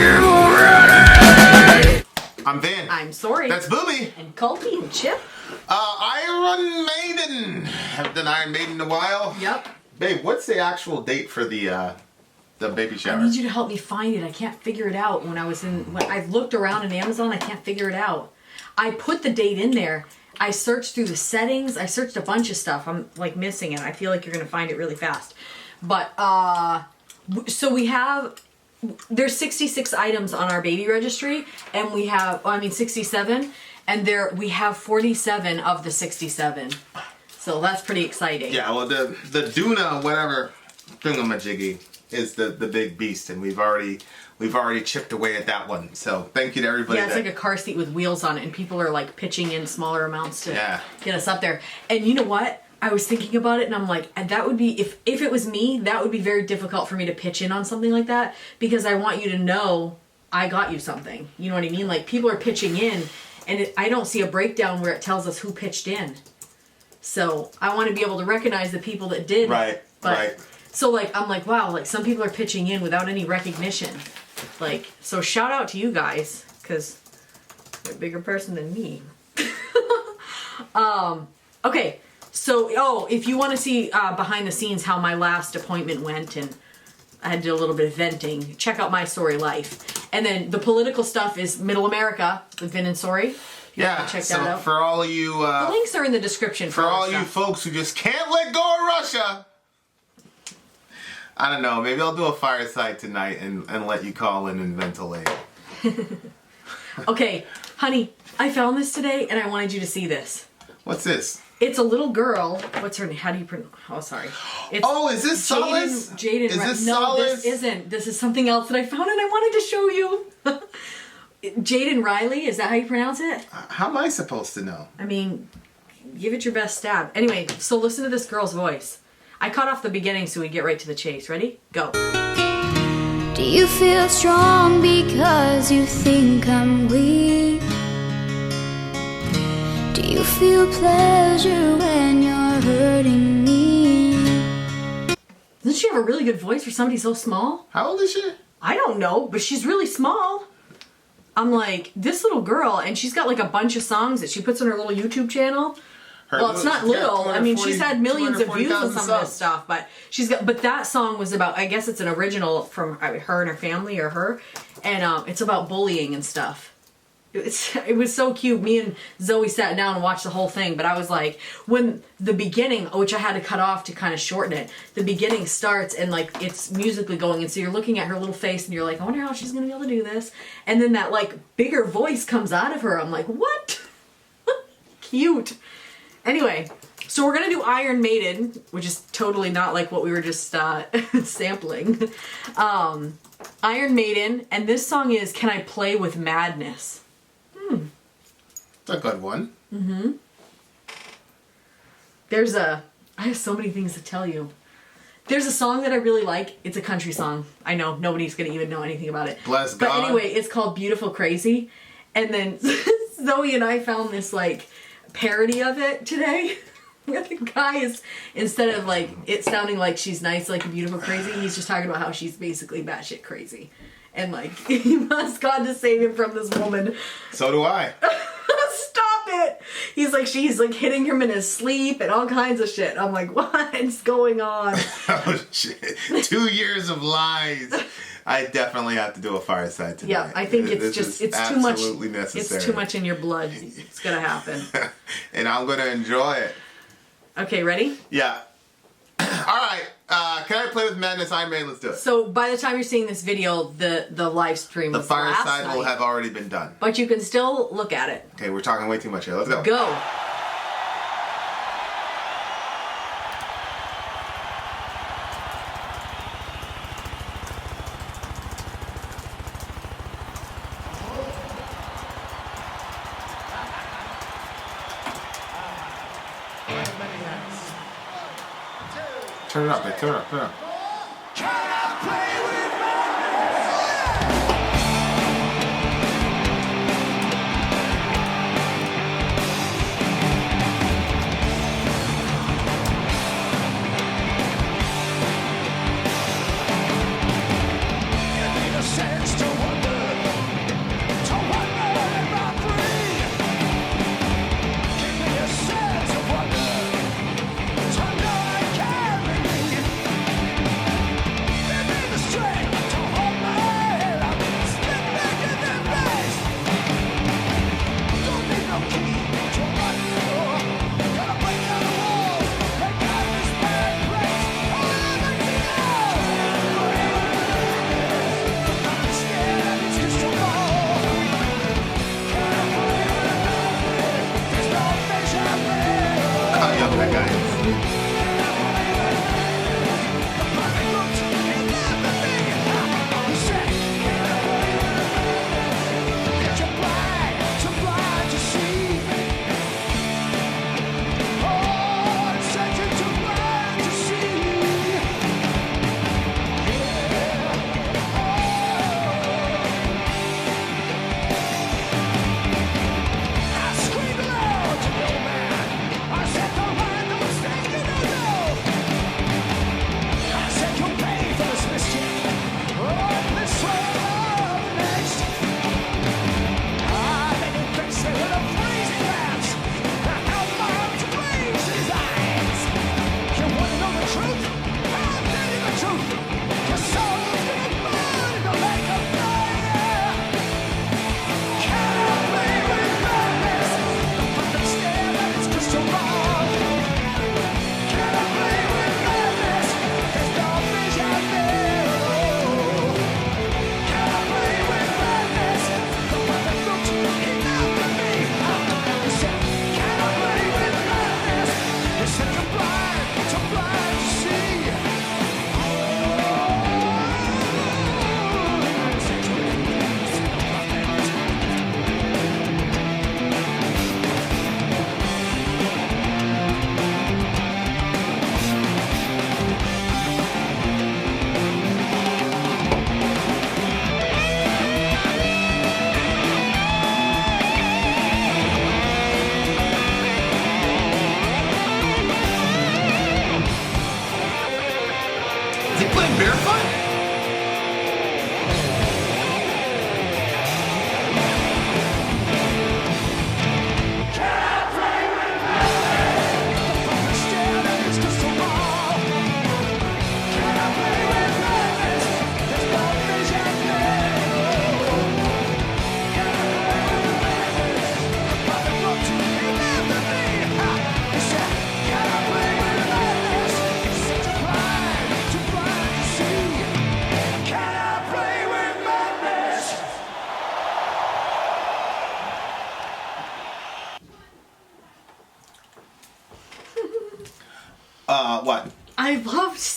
ready? I'm Vin. I'm Sori. That's Booby. And Colby and Chip. Iron Maiden. Haven't done Iron Maiden in a while. Yep. Babe, what's the actual date for the baby shower? I need you to help me find it. I can't figure it out when I've looked around in Amazon, I can't figure it out. I put the date in there. I searched through the settings. I searched a bunch of stuff. I'm like missing it. I feel like you're going to find it really fast. But, so there's 66 items on our baby registry, and we have, 67, and we have 47 of the 67. So that's pretty exciting. Yeah, well, the Duna, whatever, thingamajiggy, is the big beast, and we've already chipped away at that one. So thank you to everybody. Yeah, it's like a car seat with wheels on it, and people are like pitching in smaller amounts to get us up there. And you know what? I was thinking about it, and I'm like, that would be, if it was me, that would be very difficult for me to pitch in on something like that, because I want you to know I got you something. You know what I mean? Like, people are pitching in, and I don't see a breakdown where it tells us who pitched in. So I want to be able to recognize the people that did. Right. So like, I'm like, wow, like some people are pitching in without any recognition. Like, so shout out to you guys, because you're a bigger person than me. Okay. So, if you want to see behind the scenes how my last appointment went, and I had to do a little bit of venting, check out my Sori life. And then the political stuff is Middle America with Vin and Sori. Yeah, check so that out. For all of you... the links are in the description. For all you folks who just can't let go of Russia... I don't know, maybe I'll do a fireside tonight and let you call in and ventilate. Okay, honey, I found this today, and I wanted you to see this. What's this? It's a little girl. What's her name? How do you pronounce? Oh, sorry. Is this Solace? Jaden. Is this no, Solace? This isn't. This is something else that I found and I wanted to show you. Jaden Riley. Is that how you pronounce it? How am I supposed to know? I mean, give it your best stab. Anyway, so listen to this girl's voice. I cut off the beginning so we get right to the chase. Ready? Go. Do you feel strong because you think I'm weak? Do you feel pleasure when you're hurting me? Doesn't she have a really good voice for somebody so small? How old is she? I don't know, but she's really small. I'm like, this little girl, and she's got like a bunch of songs that she puts on her little YouTube channel. Well, it's not little. I mean, she's had millions of views on some of this stuff, but but that song was about, I guess it's an original from her and her family, or her, and it's about bullying and stuff. It was so cute. Me and Zoe sat down and watched the whole thing, but I was like, when the beginning, which I had to cut off to kind of shorten it, the beginning starts and like it's musically going, and so you're looking at her little face and you're like, I wonder how she's gonna be able to do this, and then that like bigger voice comes out of her. I'm like, what? Cute. Anyway, so we're gonna do Iron Maiden, which is totally not like what we were just sampling. Iron Maiden, and this song is Can I Play with Madness? It's a good one. Mm-hmm. I have so many things to tell you. There's a song that I really like. It's a country song. I know, nobody's gonna even know anything about it. Bless God. But anyway, it's called Beautiful Crazy. And then Zoe and I found this like parody of it today. Where the guy is, instead of like it sounding like she's nice, like a beautiful crazy, he's just talking about how she's basically batshit crazy. And like, he wants God to save him from this woman. So do I. Stop it! He's like, she's like hitting him in his sleep and all kinds of shit. I'm like, what is going on? Oh shit. 2 years of lies. I definitely have to do a fireside tonight. Yeah, I think it's too much. Absolutely necessary. It's too much in your blood. It's gonna happen. And I'm gonna enjoy it. Okay, ready? Yeah. Alright, can I play with Madness Iron Maiden? Let's do it. So by the time you're seeing this video, the live stream The was last fireside night, will have already been done. but you can still look at it. Okay, we're talking way too much here. Let's go. Go. Turn it up, man. Turn it up. Turn it up. Sense to wonder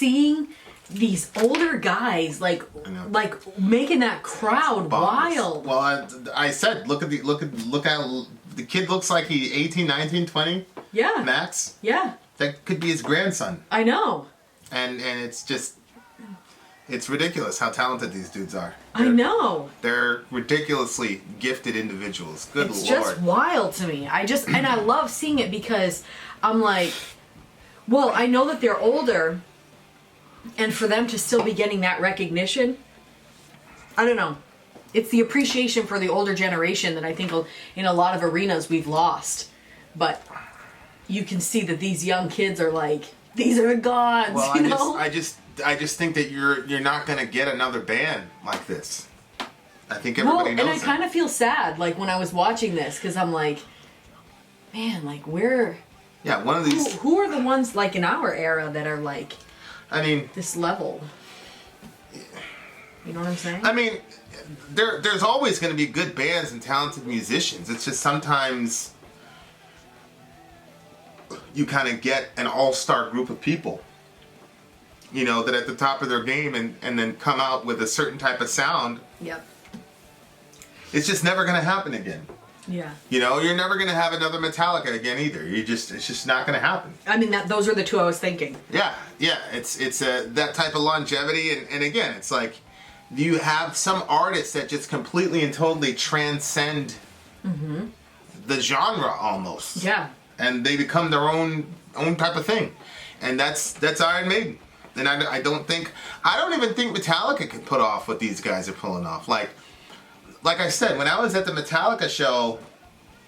seeing these older guys like making that crowd wild. Well, I said, look at the kid looks like he's 18, 19, 20. Yeah. Max. Yeah. That could be his grandson. I know. And it's just, it's ridiculous how talented these dudes are. I know. They're ridiculously gifted individuals. Good Lord. It's just wild to me. And I love seeing it because I'm like, well, I know that they're older, and for them to still be getting that recognition, I don't know. It's the appreciation for the older generation that I think in a lot of arenas we've lost. But you can see that these young kids are like, these are the gods, well, you know? I just think that you're not going to get another band like this. I think everybody knows and I kind of feel sad, like, when I was watching this, because I'm like, man, like, where... Yeah, one of these... Who are the ones, like, in our era that are, like... I mean... This level. You know what I'm saying? I mean, there's always going to be good bands and talented musicians. It's just sometimes you kind of get an all-star group of people, you know, that at the top of their game and then come out with a certain type of sound. Yep. It's just never going to happen again. Yeah. You know, you're never going to have another Metallica again either. It's just not going to happen. I mean, those are the two I was thinking. Yeah. It's that type of longevity, and again, it's like you have some artists that just completely and totally transcend the genre almost. Yeah. And they become their own type of thing, and that's Iron Maiden. And I don't even think Metallica can put off what these guys are pulling off. Like I said, when I was at the Metallica show,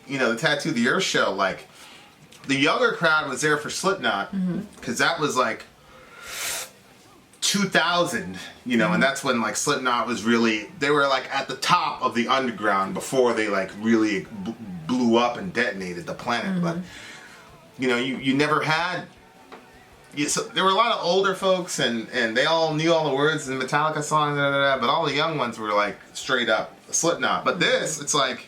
you know, the Tattoo of the Earth show, like, the younger crowd was there for Slipknot, because that was, like, 2000, you know, and that's when, like, Slipknot was really, they were, like, at the top of the underground before they, like, really blew up and detonated the planet. But, you know, you never had... So there were a lot of older folks, and they all knew all the words in the Metallica song, but all the young ones were, like, straight up Slipknot. But this, it's like,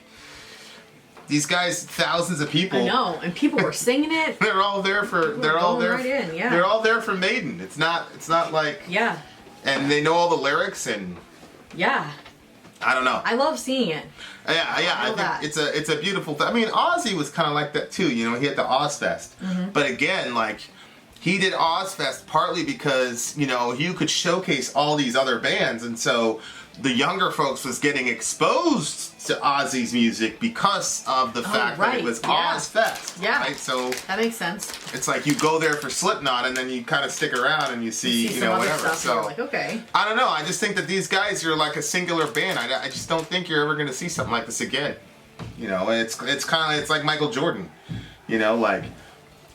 these guys, thousands of people. I know, and people were singing it. They're all there for. They're all there. Right in, yeah. They're all there for Maiden. It's not like. Yeah. And they know all the lyrics, and. Yeah. I don't know. I love seeing it. Yeah. I think it's a beautiful thing. I mean, Ozzy was kind of like that too. You know, he had the Ozfest, but again, like. He did Ozfest partly because, you know, you could showcase all these other bands, and so the younger folks was getting exposed to Ozzy's music because of the fact that it was Ozfest. Yeah. Right? So that makes sense. It's like you go there for Slipknot and then you kind of stick around and you see you know, whatever. Stuff, so like, okay. I don't know. I just think that these guys are like a singular band. I just don't think you're ever going to see something like this again. You know, it's kind of, it's like Michael Jordan. You know, like,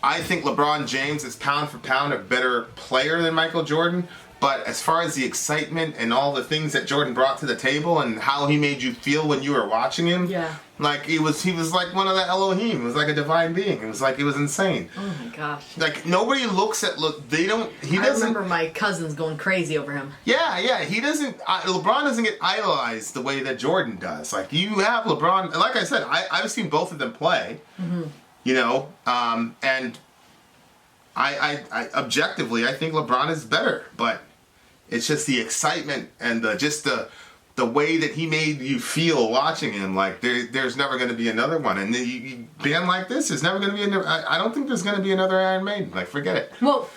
I think LeBron James is pound for pound a better player than Michael Jordan, but as far as the excitement and all the things that Jordan brought to the table and how he made you feel when you were watching him, like he was like one of the Elohim. It was like a divine being. It was insane. Oh my gosh! Like nobody looks at He doesn't. I remember my cousins going crazy over him. Yeah. He doesn't. LeBron doesn't get idolized the way that Jordan does. Like you have LeBron. Like I said, I've seen both of them play. You know, and I objectively, I think LeBron is better, but it's just the excitement and the way that he made you feel watching him. Like there's never going to be another one, and a band like this is never going to be another. I don't think there's going to be another Iron Maiden. Like forget it. Well,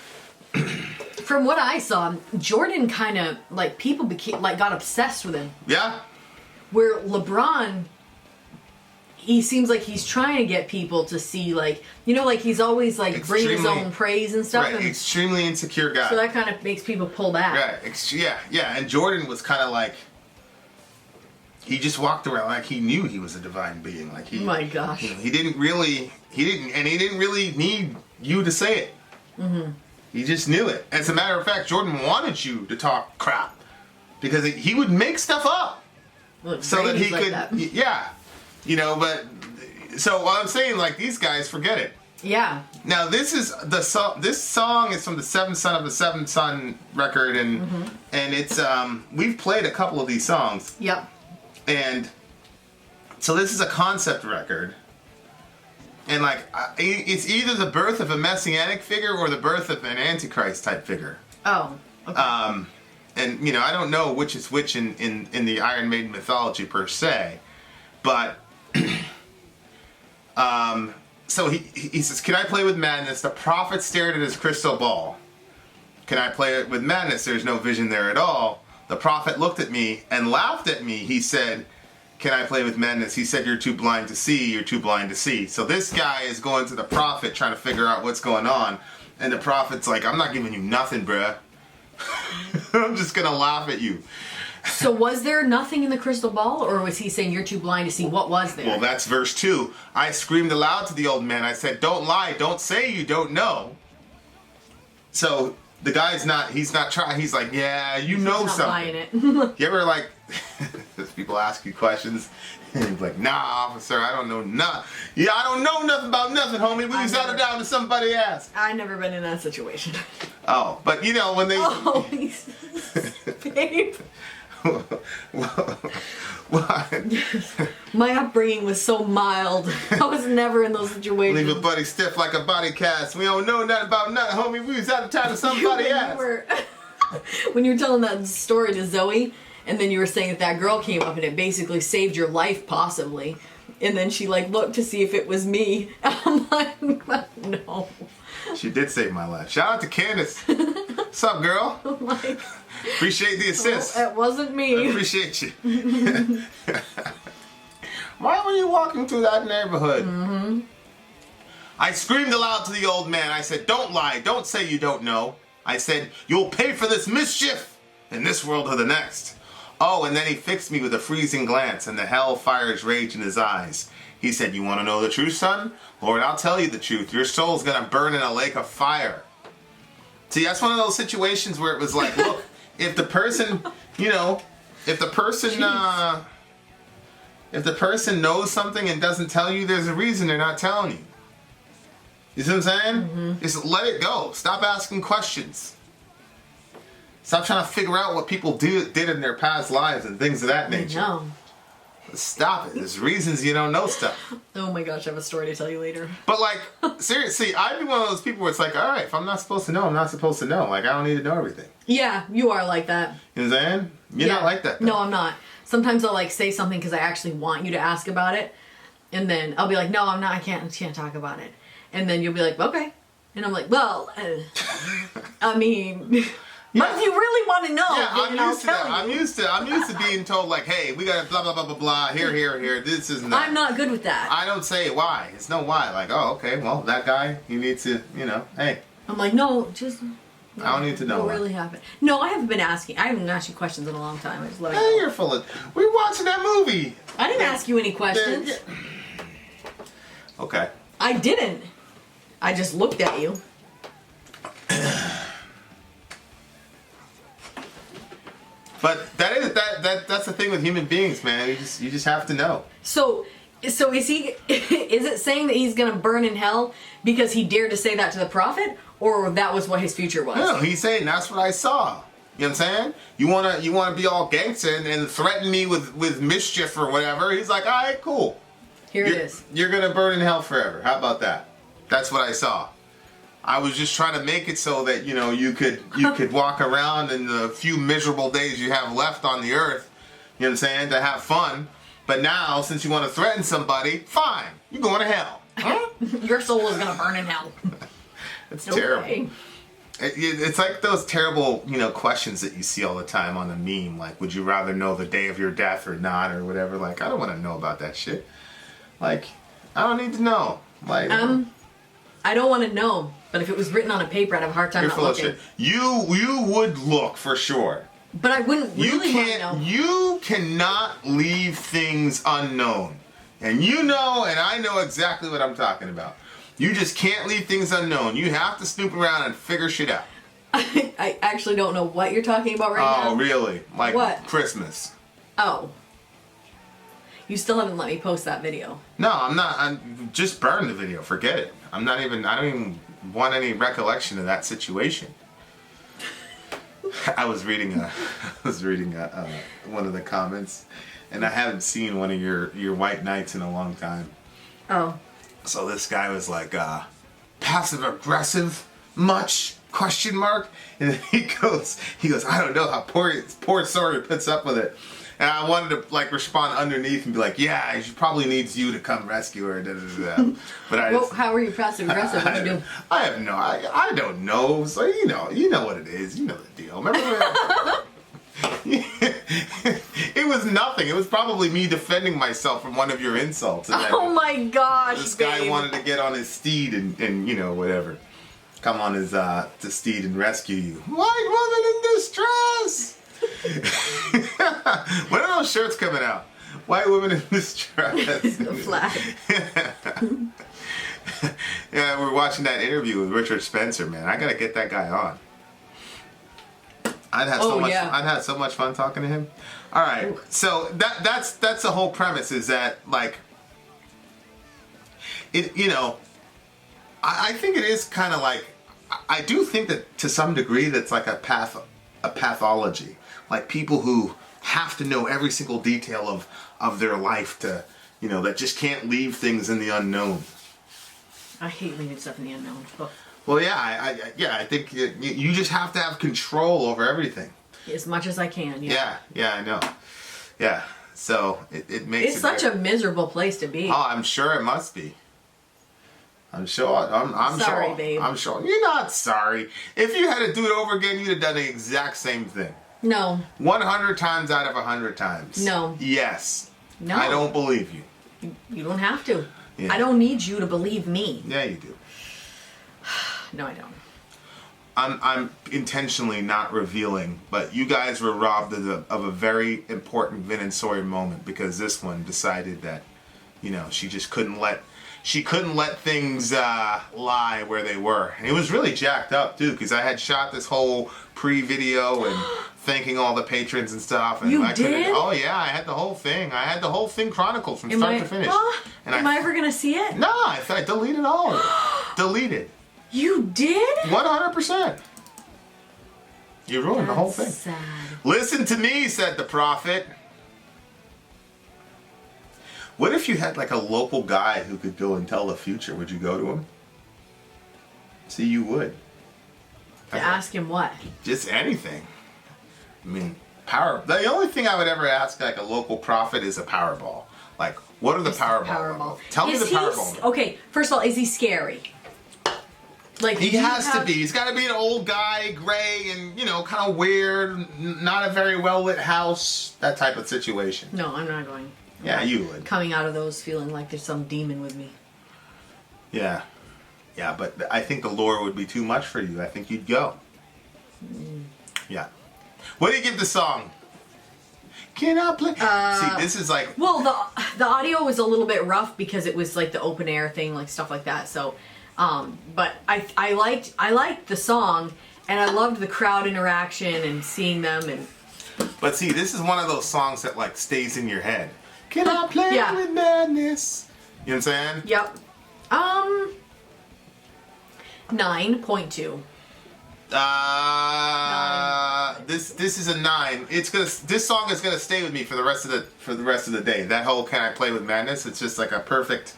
from what I saw, Jordan kind of like people got obsessed with him. Yeah. Where LeBron. He seems like he's trying to get people to see, like, you know, like he's always like bringing his own praise and stuff. Right, and extremely insecure guy. So that kind of makes people pull back. Right, yeah. And Jordan was kind of like, he just walked around like he knew he was a divine being. Like oh my gosh. You know, he didn't really need you to say it. He just knew it. As a matter of fact, Jordan wanted you to talk crap because he would make stuff up so that he could. Like yeah. You know, but so what I'm saying, like these guys, forget it. Yeah. Now this is the song. This song is from the Seventh Son of the Seventh Son record, and it's we've played a couple of these songs. Yep. And so this is a concept record, and like it's either the birth of a messianic figure or the birth of an antichrist type figure. Oh. Okay. And you know, I don't know which is which in the Iron Maiden mythology per se, but so he says, "Can I play with madness?" The prophet stared at his crystal ball. "Can I play it with madness? There's no vision there at all." The prophet looked at me and laughed at me. He said, "Can I play with madness?" He said, "You're too blind to see. You're too blind to see." So this guy is going to the prophet trying to figure out what's going on, and the prophet's like, "I'm not giving you nothing, bruh. I'm just gonna laugh at you." So was there nothing in the crystal ball, or was he saying you're too blind to see? What was there? Well, that's verse 2. I screamed aloud to the old man. I said, "Don't lie. Don't say you don't know." So the guy's he's not trying. He's like, "Yeah, you know He's not something." buying it. You ever like, people ask you questions, and you're like, "Nah, officer, I don't know nothing. Yeah, I don't know nothing about nothing, homie. We just had it down to somebody asked." I've never been in that situation. Oh, but you know when they. Oh, babe. My upbringing was so mild. I was never in those situations. Leave a buddy stiff like a body cast. We don't know nothing about nothing, homie. We was out of time to somebody else. When you were telling that story to Zoe, and then you were saying that girl came up and it basically saved your life, possibly. And then she like looked to see if it was me. I'm like, no. She did save my life. Shout out to Candace. What's up, girl? Oh my. Appreciate the assist. Well, it wasn't I me. appreciate you. Why were you walking through that neighborhood? Mm-hmm. I screamed aloud to the old man. I said, "Don't lie. Don't say you don't know." I said, "You'll pay for this mischief in this world or the next." Oh, and then he fixed me with a freezing glance, and the hellfires raged in his eyes. He said, "You want to know the truth, son? Lord, I'll tell you the truth. Your soul's going to burn in a lake of fire." See, that's one of those situations where it was like, look, if the person, you know, if the person knows something and doesn't tell you, there's a reason they're not telling you. You see what I'm saying? Mm-hmm. Just let it go. Stop asking questions. Stop trying to figure out what people did in their past lives and things of that nature. No. Stop it. There's reasons you don't know stuff. Oh my gosh, I have a story to tell you later. But like, seriously, I'd be one of those people where it's like, all right, if I'm not supposed to know, I'm not supposed to know. Like, I don't need to know everything. Yeah, you are like that. You know what I'm saying? You're not like that, though. No, I'm not. Sometimes I'll like say something because I actually want you to ask about it, and then I'll be like, "No, I'm not. I can't talk about it." And then you'll be like, "Okay," and I'm like, "Well, I mean." But if you really want to know, yeah, I'm then used to that. I'm used to being told like, "Hey, we got blah blah blah blah blah. Here. This isn't that." I'm not good with that. I don't say why. It's no why. Like, oh, okay, well, that guy, you need to, you know, hey. I'm like, no, just. I don't need to know. What really happened? No, I haven't been asking. I haven't asked you questions in a long time. I just let it Hey, go. you're full of. We watching that movie. I didn't ask you any questions. Okay. I didn't. I just looked at you. But that's the thing with human beings, man. You just have to know. So is he? Is it saying that he's gonna burn in hell because he dared to say that to the prophet, or that was what his future was? No, he's saying that's what I saw. You know what I'm saying? You wanna be all gangster and threaten me with mischief or whatever. He's like, all right, cool. Here it is. You're gonna burn in hell forever. How about that? That's what I saw. I was just trying to make it so that, you know, you could walk around in the few miserable days you have left on the earth, you know what I'm saying, to have fun. But now, since you want to threaten somebody, fine, you're going to hell. Huh? Your soul is gonna burn in hell. It's No terrible. way. It's like those terrible, you know, questions that you see all the time on the meme, like, would you rather know the day of your death or not, or whatever. Like, I don't want to know about that shit. Like, I don't need to know. Like, I don't want to know, but if it was written on a paper, I'd have a hard time you're not full of looking. shit. You would look for sure. But I wouldn't really want to know. You cannot leave things unknown. And you know, and I know exactly what I'm talking about. You just can't leave things unknown. You have to snoop around and figure shit out. I actually don't know what you're talking about right now. Oh, really? Like what? Christmas. Oh. You still haven't let me post that video. No, I'm not. I'm just burn the video. Forget it. I don't even want any recollection of that situation. I was reading one of the comments, and I haven't seen one of your white knights in a long time. Oh. So this guy was like, passive aggressive much? Question mark? And then he goes, I don't know how poor Sori puts up with it. And I wanted to like respond underneath and be like, yeah, she probably needs you to come rescue her. Da, da, da. But well, how are you passive aggressive? What'd you do? I don't know. So you know what it is. You know the deal. Remember when it was nothing. It was probably me defending myself from one of your insults. And oh my gosh, this guy wanted to get on his steed and whatever. Come on his the steed and rescue you. White woman in distress. When are those shirts coming out? White woman in distress. The flag. Yeah, we're watching that interview with Richard Spencer, man. I gotta get that guy on. I'd had so much fun talking to him. All right, ooh. So that's the whole premise is that like it, I think it is kind of like I do think that to some degree that's like a pathology, like people who have to know every single detail of their life to that just can't leave things in the unknown. I hate leaving stuff in the unknown. Oh. Well, yeah, I think you just have to have control over everything. As much as I can, yeah. Yeah, I know. Yeah, so it makes it's such a miserable place to be. Oh, I'm sure it must be. I'm sure. I'm sorry, sure. babe. I'm sure. You're not sorry. If you had to do it over again, you'd have done the exact same thing. No. 100 times out of 100 times. No. Yes. No. I don't believe you. You don't have to. Yeah. I don't need you to believe me. Yeah, you do. No, I don't. I'm intentionally not revealing, but you guys were robbed of a very important Vin and Sori moment because this one decided that, she just couldn't let things lie where they were. And it was really jacked up too, because I had shot this whole pre-video and thanking all the patrons and stuff. And you I did? Oh yeah, I had the whole thing. I had the whole thing chronicled from start to finish. Am I ever gonna see it? No, I deleted all of it. Deleted. You did? 100%. You ruined the whole thing. Sad. Listen to me, said the prophet. What if you had like a local guy who could go and tell the future? Would you go to him? See, you would. To ask him what? Just anything. I mean, the only thing I would ever ask like a local prophet is a Powerball. Like, what are the Powerball? Tell me the Powerball. Okay, first of all, is he scary? Like he has to be. He's got to be an old guy, gray, and kind of weird. Not a very well lit house. That type of situation. No, I'm not going. Yeah, you would. Coming out of those feeling like there's some demon with me. Yeah. Yeah, but I think the lore would be too much for you. I think you'd go. Yeah. What do you give the song? Can I play? See, this is like... Well, the audio was a little bit rough because it was like the open air thing, like stuff like that. So, but I liked the song, and I loved the crowd interaction and seeing them. And but see, this is one of those songs that like stays in your head. Can I play with madness? You know what I'm saying? Yep. 9.2. This is a 9. This song is gonna stay with me for the rest of the day. That whole "Can I Play with Madness"? It's just like a perfect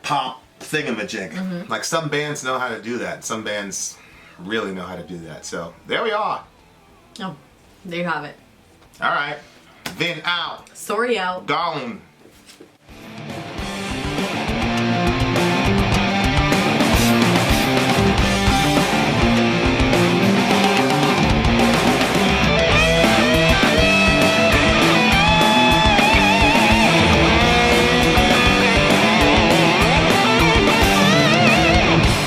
pop thingamajig. Mm-hmm. Like some bands know how to do that. Some bands really know how to do that. So there we are. Oh, there you have it. All right, Vin out. Sori out. Gone.